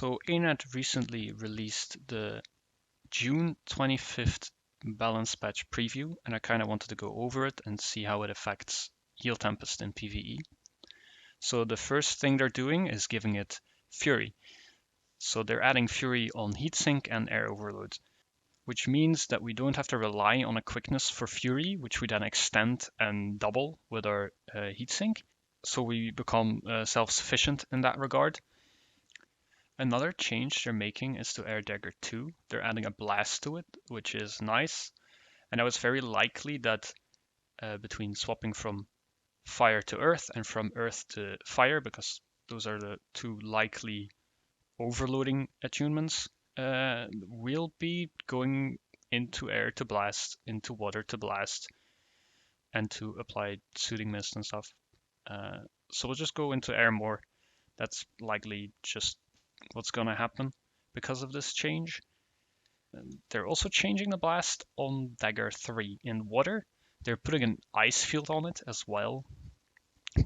So ANET recently released the June 25th balance patch preview, and I kind of wanted to go over it and see how it affects Heal Tempest in PvE. So the first thing they're doing is giving it Fury. So they're adding Fury on Heatsink and Air Overload, which means that we don't have to rely on a quickness for Fury, which we then extend and double with our Heatsink. So we become self-sufficient in that regard. Another change they're making is to Air Dagger 2. They're adding a blast to it, which is nice. And now it's very likely that between swapping from fire to earth and from earth to fire, because those are the two likely overloading attunements, we'll be going into air to blast, into water to blast, and to apply soothing mist and stuff. So we'll just go into air more. That's likely just what's going to happen because of this change. They're also changing the blast on Dagger 3 in water. They're putting an ice field on it as well,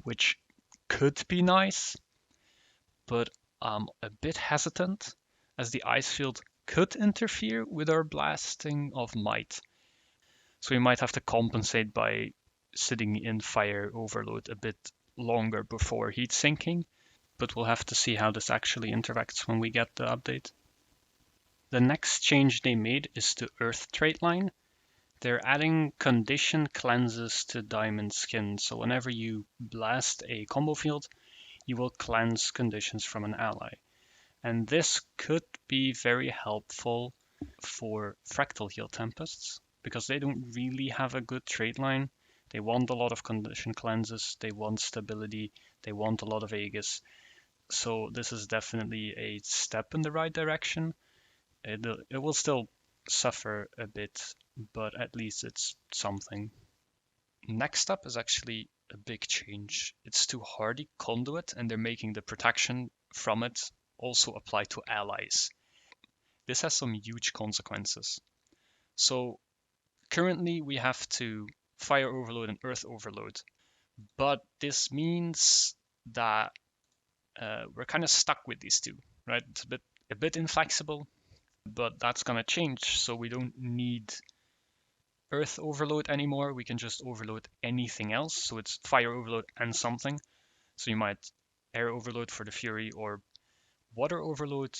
which could be nice, but I'm a bit hesitant as the ice field could interfere with our blasting of might. So we might have to compensate by sitting in fire overload a bit longer before heat sinking, but we'll have to see how this actually interacts when we get the update. The next change they made is to Earth trait line. They're adding condition cleanses to Diamond Skin, so whenever you blast a combo field, you will cleanse conditions from an ally. And this could be very helpful for Fractal Heal Tempests, because they don't really have a good trait line. They want a lot of condition cleanses, they want stability, they want a lot of Aegis. So this is definitely a step in the right direction. It will still suffer a bit, but at least it's something. Next up is actually a big change. It's to Hardy Conduit, and they're making the protection from it also apply to allies. This has some huge consequences. So currently we have to Fire Overload and Earth Overload, but this means that we're kind of stuck with these two, right? It's a bit inflexible, but that's going to change. So we don't need Earth Overload anymore. We can just overload anything else. So it's Fire Overload and something. So you might Air Overload for the Fury or Water Overload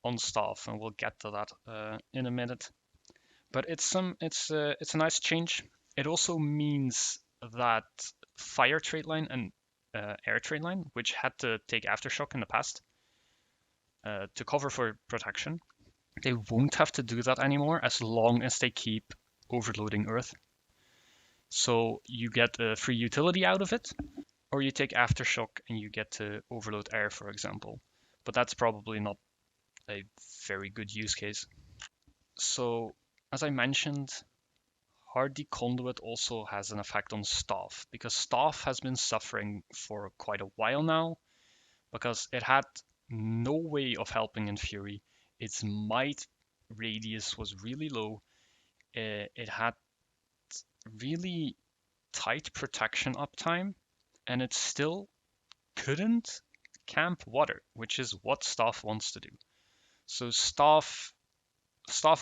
on Staff, and we'll get to that in a minute. But it's a nice change. It also means that Fire trait line and Air trait line, which had to take Aftershock in the past to cover for protection, they won't have to do that anymore as long as they keep overloading Earth. So you get a free utility out of it, or you take Aftershock and you get to overload Air, for example. But that's probably not a very good use case. So as I mentioned, Hardy Conduit also has an effect on Staff, because Staff has been suffering for quite a while now, because it had no way of helping in Fury. Its might radius was really low. It had really tight protection uptime, and it still couldn't camp water, which is what Staff wants to do. So Staff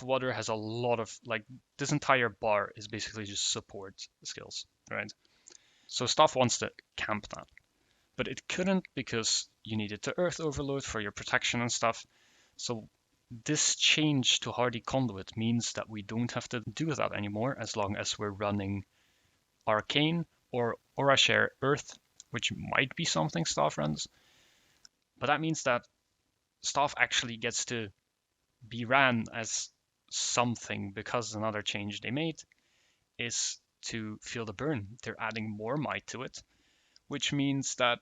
Water has a lot of, like, this entire bar is basically just support skills, right? So Staff wants to camp that, but it couldn't because you needed to Earth Overload for your protection and stuff. So this change to Hardy Conduit means that we don't have to do that anymore as long as we're running Arcane or Aura Share Earth, which might be something Staff runs. But that means that Staff actually gets to be ran as something, because another change they made is to Feel the Burn. They're adding more might to it, which means that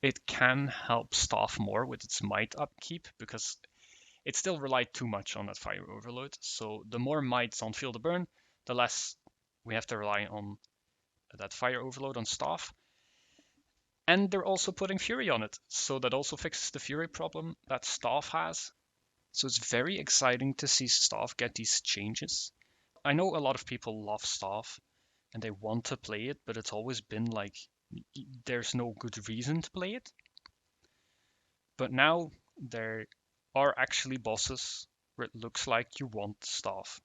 it can help Staff more with its might upkeep, because it still relied too much on that Fire Overload. So the more mights on Feel the Burn, the less we have to rely on that Fire Overload on Staff. And they're also putting Fury on it, so that also fixes the Fury problem that Staff has. So it's very exciting to see Staff get these changes. I know a lot of people love Staff and they want to play it, but it's always been like there's no good reason to play it. But now there are actually bosses where it looks like you want staff.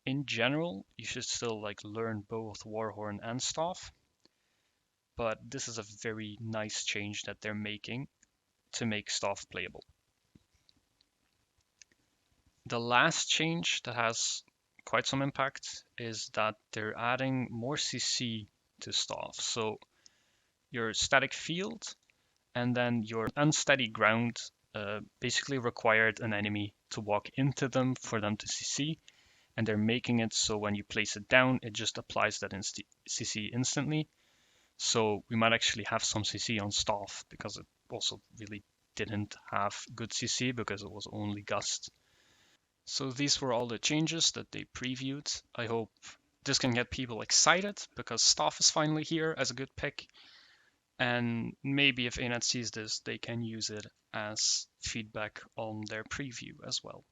In general, you should still like learn both Warhorn and staff, but this is a very nice change that they're making to make staff playable. The last change that has quite some impact is that they're adding more CC to staff. So your static field and then your unsteady ground basically required an enemy to walk into them for them to CC, and they're making it so when you place it down, it just applies that CC instantly. So we might actually have some CC on staff because it also really didn't have good CC because it was only Gust. So these were all the changes that they previewed. I hope this can get people excited because staff is finally here as a good pick. And maybe if ANET sees this, they can use it as feedback on their preview as well.